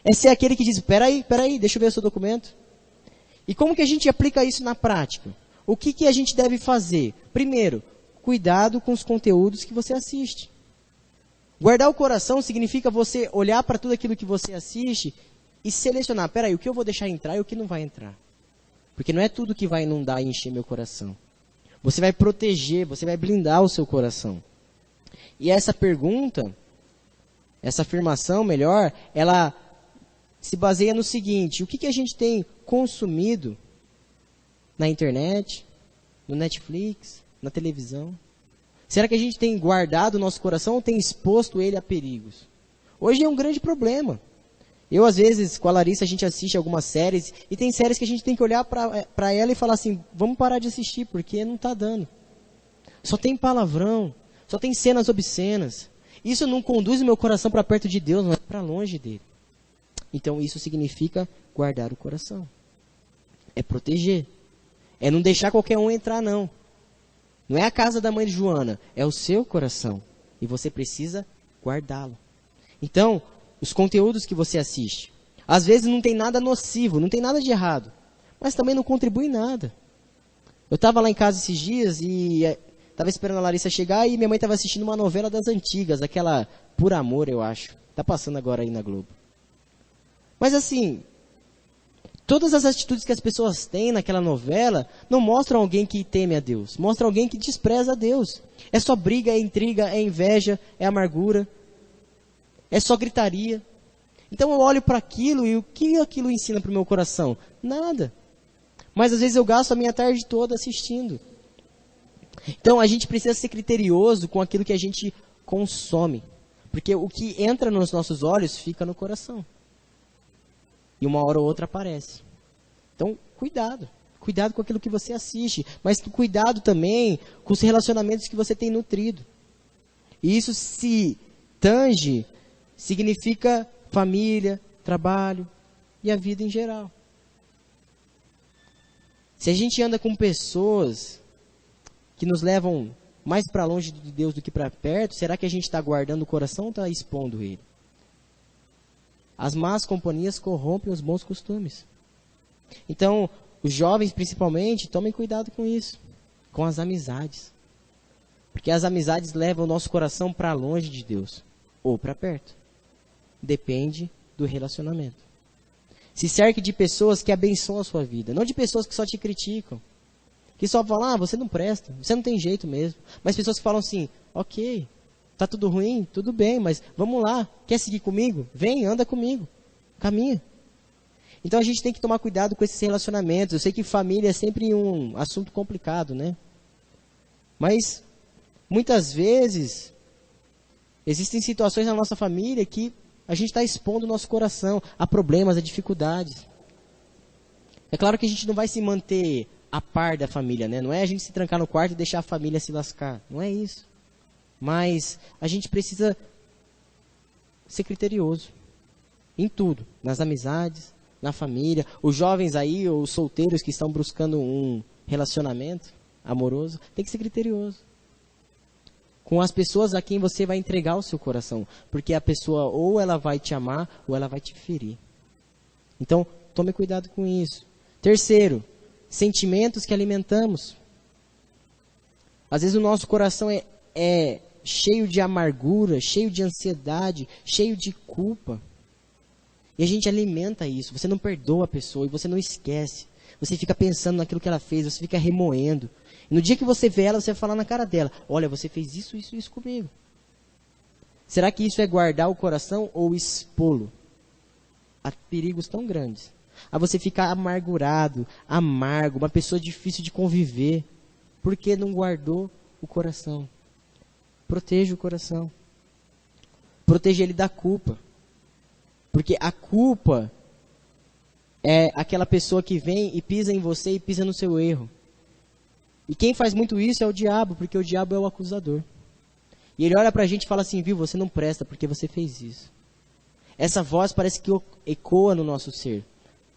É ser aquele que diz: peraí, deixa eu ver o seu documento. E como que a gente aplica isso na prática? O que a gente deve fazer? Primeiro, cuidado com os conteúdos que você assiste. Guardar o coração significa você olhar para tudo aquilo que você assiste e selecionar: peraí, o que eu vou deixar entrar e o que não vai entrar. Porque não é tudo que vai inundar e encher meu coração. Você vai proteger, você vai blindar o seu coração. E essa pergunta, essa afirmação melhor, ela se baseia no seguinte: o que a gente tem consumido na internet, no Netflix, na televisão? Será que a gente tem guardado o nosso coração ou tem exposto ele a perigos? Hoje é um grande problema. Eu, às vezes, com a Larissa, a gente assiste algumas séries, e tem séries que a gente tem que olhar para ela e falar assim, vamos parar de assistir, porque não está dando. Só tem palavrão, só tem cenas obscenas. Isso não conduz o meu coração para perto de Deus, mas para longe dele. Então, isso significa guardar o coração. É proteger. É não deixar qualquer um entrar, não. Não é a casa da mãe de Joana, é o seu coração. E você precisa guardá-lo. Então, os conteúdos que você assiste, às vezes não tem nada nocivo, não tem nada de errado, mas também não contribui em nada. Eu estava lá em casa esses dias e estava esperando a Larissa chegar e minha mãe estava assistindo uma novela das antigas, aquela Por Amor, eu acho. Está passando agora aí na Globo. Mas assim, todas as atitudes que as pessoas têm naquela novela não mostram alguém que teme a Deus, mostram alguém que despreza a Deus. É só briga, é intriga, é inveja, é amargura, é só gritaria. Então eu olho para aquilo e o que aquilo ensina para o meu coração? Nada. Mas às vezes eu gasto a minha tarde toda assistindo. Então a gente precisa ser criterioso com aquilo que a gente consome. Porque o que entra nos nossos olhos fica no coração. E uma hora ou outra aparece. Então, cuidado. Cuidado com aquilo que você assiste. Mas cuidado também com os relacionamentos que você tem nutrido. E isso se tange, significa família, trabalho e a vida em geral. Se a gente anda com pessoas que nos levam mais para longe de Deus do que para perto, será que a gente está guardando o coração ou está expondo ele? As más companhias corrompem os bons costumes. Então, os jovens principalmente, tomem cuidado com isso, com as amizades. Porque as amizades levam o nosso coração para longe de Deus, ou para perto. Depende do relacionamento. Se cerque de pessoas que abençoam a sua vida, não de pessoas que só te criticam. Que só falam, você não presta, você não tem jeito mesmo. Mas pessoas que falam assim, ok, tá tudo ruim, tudo bem, mas vamos lá, quer seguir comigo? Vem, anda comigo, caminha. Então a gente tem que tomar cuidado com esses relacionamentos. Eu sei que família é sempre um assunto complicado, né? Mas, muitas vezes, existem situações na nossa família que a gente está expondo o nosso coração a problemas, a dificuldades. É claro que a gente não vai se manter a par da família, né? Não é a gente se trancar no quarto e deixar a família se lascar. Não é isso. Mas a gente precisa ser criterioso em tudo. Nas amizades, na família. Os jovens aí, ou os solteiros que estão buscando um relacionamento amoroso, tem que ser criterioso. Com as pessoas a quem você vai entregar o seu coração. Porque a pessoa ou ela vai te amar ou ela vai te ferir. Então, tome cuidado com isso. Terceiro, sentimentos que alimentamos. Às vezes o nosso coração é cheio de amargura, cheio de ansiedade, cheio de culpa. E a gente alimenta isso. Você não perdoa a pessoa e você não esquece. Você fica pensando naquilo que ela fez, você fica remoendo. E no dia que você vê ela, você vai falar na cara dela, olha, você fez isso, isso, isso comigo. Será que isso é guardar o coração ou expô-lo a perigos tão grandes? A você ficar amargurado, amargo, uma pessoa difícil de conviver, porque não guardou o coração. Proteja o coração. Proteja ele da culpa. Porque a culpa é aquela pessoa que vem e pisa em você e pisa no seu erro. E quem faz muito isso é o diabo, porque o diabo é o acusador. E ele olha pra gente e fala assim, viu, você não presta porque você fez isso. Essa voz parece que ecoa no nosso ser.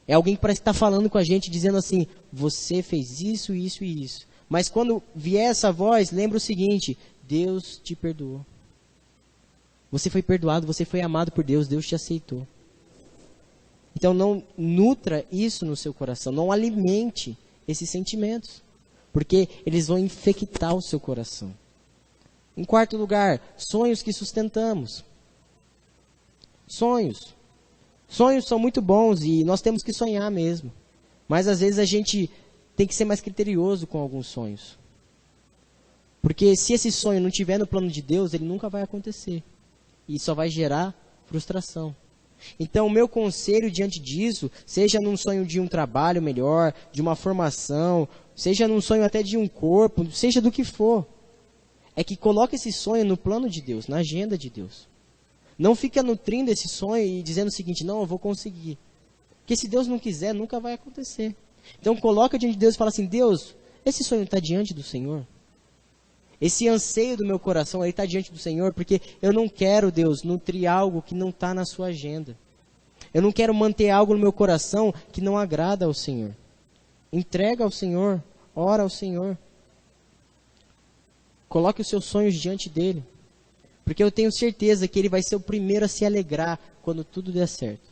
É alguém que parece que está falando com a gente, dizendo assim, você fez isso, isso e isso. Mas quando vier essa voz, lembra o seguinte, Deus te perdoou. Você foi perdoado, você foi amado por Deus, Deus te aceitou. Então não nutra isso no seu coração, não alimente esses sentimentos, porque eles vão infectar o seu coração. Em quarto lugar, sonhos que sustentamos. Sonhos. Sonhos são muito bons e nós temos que sonhar mesmo. Mas às vezes a gente tem que ser mais criterioso com alguns sonhos. Porque se esse sonho não estiver no plano de Deus, ele nunca vai acontecer. E só vai gerar frustração. Então o meu conselho diante disso, seja num sonho de um trabalho melhor, de uma formação, seja num sonho até de um corpo, seja do que for, é que coloque esse sonho no plano de Deus, na agenda de Deus. Não fica nutrindo esse sonho e dizendo o seguinte, não, eu vou conseguir. Porque se Deus não quiser, nunca vai acontecer. Então coloca diante de Deus e fala assim, Deus, esse sonho está diante do Senhor? Esse anseio do meu coração aí está diante do Senhor, porque eu não quero, Deus, nutrir algo que não está na sua agenda. Eu não quero manter algo no meu coração que não agrada ao Senhor. Entrega ao Senhor, ora ao Senhor. Coloque os seus sonhos diante dele. Porque eu tenho certeza que ele vai ser o primeiro a se alegrar quando tudo der certo.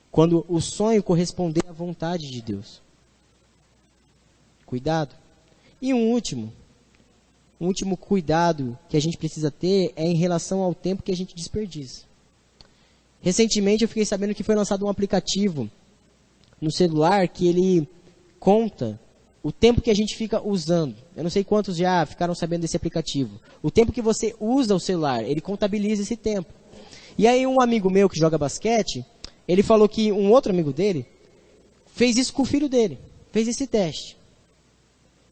Quando o sonho corresponder à vontade de Deus. Cuidado. E um último cuidado que a gente precisa ter é em relação ao tempo que a gente desperdiça. Recentemente eu fiquei sabendo que foi lançado um aplicativo no celular que ele conta o tempo que a gente fica usando. Eu não sei quantos já ficaram sabendo desse aplicativo. O tempo que você usa o celular, ele contabiliza esse tempo. E aí um amigo meu que joga basquete, ele falou que um outro amigo dele fez isso com o filho dele, fez esse teste.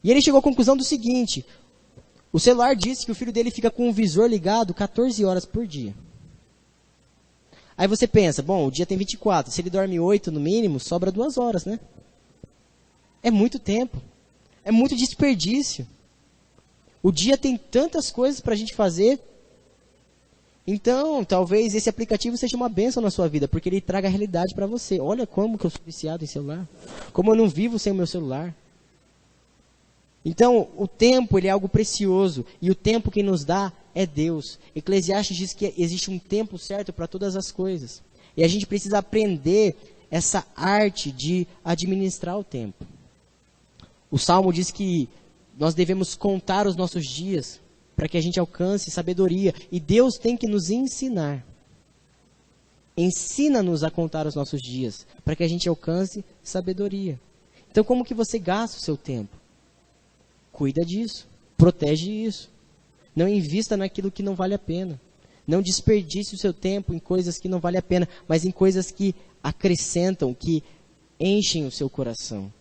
E ele chegou à conclusão do seguinte, o celular disse que o filho dele fica com o visor ligado 14 horas por dia. Aí você pensa, bom, o dia tem 24, se ele dorme 8 no mínimo, sobra 2 horas, né? É muito tempo, é muito desperdício. O dia tem tantas coisas para a gente fazer. Então, talvez esse aplicativo seja uma bênção na sua vida, porque ele traga a realidade para você. Olha como que eu sou viciado em celular, como eu não vivo sem o meu celular. Então, o tempo ele é algo precioso, e o tempo que nos dá é Deus. Eclesiastes diz que existe um tempo certo para todas as coisas. E a gente precisa aprender essa arte de administrar o tempo. O Salmo diz que nós devemos contar os nossos dias para que a gente alcance sabedoria. E Deus tem que nos ensinar. Ensina-nos a contar os nossos dias para que a gente alcance sabedoria. Então, como que você gasta o seu tempo? Cuida disso, protege isso. Não invista naquilo que não vale a pena. Não desperdice o seu tempo em coisas que não vale a pena, mas em coisas que acrescentam, que enchem o seu coração.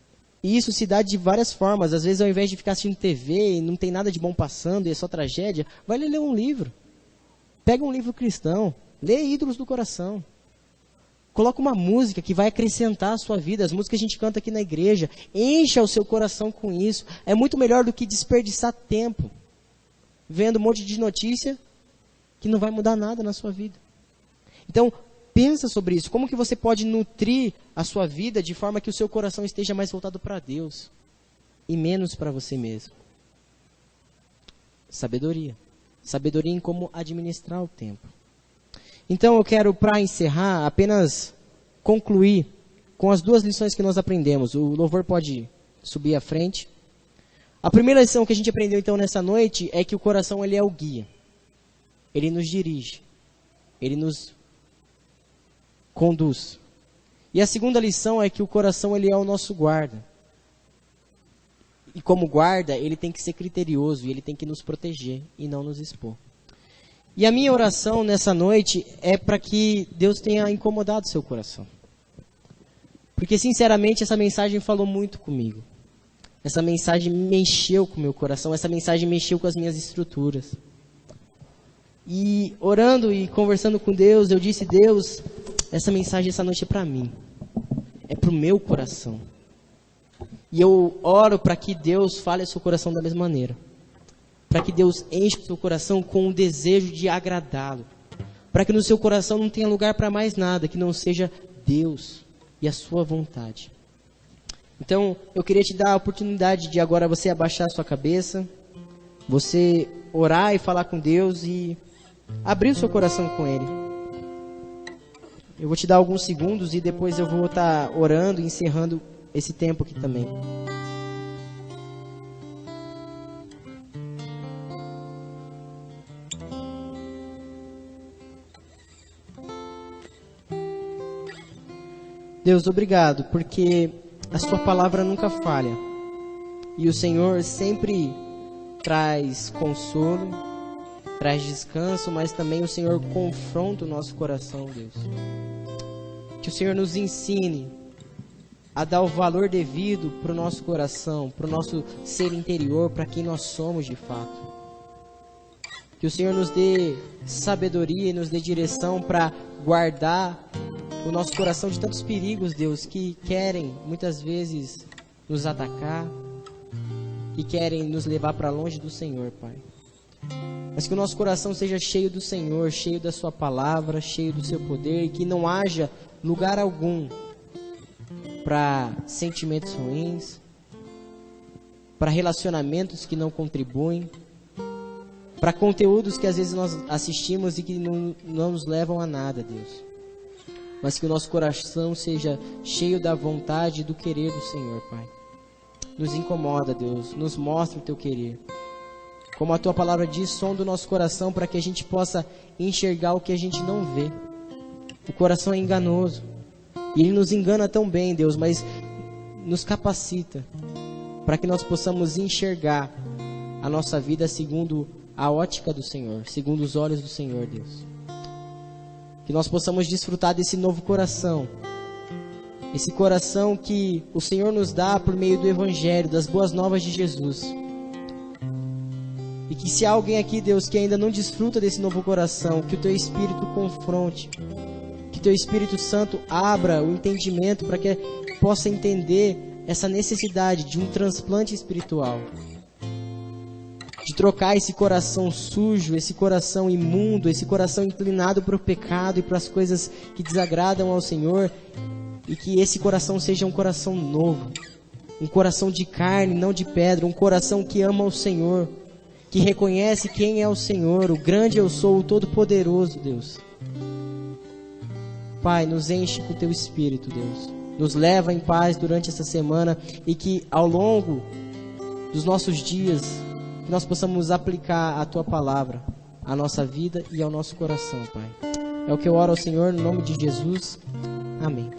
E isso se dá de várias formas. Às vezes, ao invés de ficar assistindo TV e não tem nada de bom passando e é só tragédia, vai ler um livro. Pega um livro cristão, lê Ídolos do Coração. Coloca uma música que vai acrescentar a sua vida. As músicas que a gente canta aqui na igreja. Encha o seu coração com isso. É muito melhor do que desperdiçar tempo vendo um monte de notícia que não vai mudar nada na sua vida. Então, pensa sobre isso. Como que você pode nutrir a sua vida de forma que o seu coração esteja mais voltado para Deus e menos para você mesmo? Sabedoria. Sabedoria em como administrar o tempo. Então eu quero, para encerrar, apenas concluir com as 2 lições que nós aprendemos. O louvor pode subir à frente. A primeira lição que a gente aprendeu então nessa noite é que o coração ele é o guia. Ele nos dirige. Ele nos conduz. E a segunda lição é que o coração ele é o nosso guarda. E como guarda, ele tem que ser criterioso e ele tem que nos proteger e não nos expor. E a minha oração nessa noite é para que Deus tenha incomodado seu coração. Porque, sinceramente, essa mensagem falou muito comigo. Essa mensagem mexeu com o meu coração, essa mensagem mexeu com as minhas estruturas. E orando e conversando com Deus, eu disse, Deus, essa mensagem essa noite é para mim. É para o meu coração. E eu oro para que Deus fale ao seu coração da mesma maneira. Para que Deus enche o seu coração com o desejo de agradá-lo. Para que no seu coração não tenha lugar para mais nada, que não seja Deus e a sua vontade. Então, eu queria te dar a oportunidade de agora você abaixar a sua cabeça, você orar e falar com Deus e abrir o seu coração com Ele. Eu vou te dar alguns segundos e depois eu vou estar orando e encerrando esse tempo aqui também. Deus, obrigado, porque a sua palavra nunca falha. E o Senhor sempre traz consolo, traz descanso, mas também o Senhor confronta o nosso coração, Deus. Que o Senhor nos ensine a dar o valor devido para o nosso coração, para o nosso ser interior, para quem nós somos de fato. Que Que o Senhor nos dê sabedoria e nos dê direção para guardar o nosso coração de tantos perigos, Deus, que querem muitas vezes nos atacar e querem nos levar para longe do Senhor, Pai. Mas que o nosso coração seja cheio do Senhor, cheio da Sua palavra, cheio do Seu poder, e que não haja lugar algum para sentimentos ruins, para relacionamentos que não contribuem, para conteúdos que às vezes nós assistimos e que não nos levam a nada, Deus. Mas que o nosso coração seja cheio da vontade e do querer do Senhor, Pai. Nos incomoda, Deus, nos mostra o Teu querer. Como a Tua palavra diz, sonda o nosso coração para que a gente possa enxergar o que a gente não vê. O coração é enganoso. E ele nos engana tão bem, Deus, mas nos capacita para que nós possamos enxergar a nossa vida segundo a ótica do Senhor, segundo os olhos do Senhor, Deus. Que nós possamos desfrutar desse novo coração. Esse coração que o Senhor nos dá por meio do Evangelho, das boas novas de Jesus. E que se há alguém aqui, Deus, que ainda não desfruta desse novo coração, que o Teu Espírito confronte, que Teu Espírito Santo abra o entendimento para que possa entender essa necessidade de um transplante espiritual, de trocar esse coração sujo, esse coração imundo, esse coração inclinado para o pecado e para as coisas que desagradam ao Senhor, e que esse coração seja um coração novo, um coração de carne, não de pedra, um coração que ama o Senhor, que reconhece quem é o Senhor, o grande eu sou, o todo-poderoso, Deus. Pai, nos enche com o Teu Espírito, Deus. Nos leva em paz durante essa semana e que ao longo dos nossos dias, que nós possamos aplicar a Tua palavra à nossa vida e ao nosso coração, Pai. É o que eu oro ao Senhor, no nome de Jesus. Amém.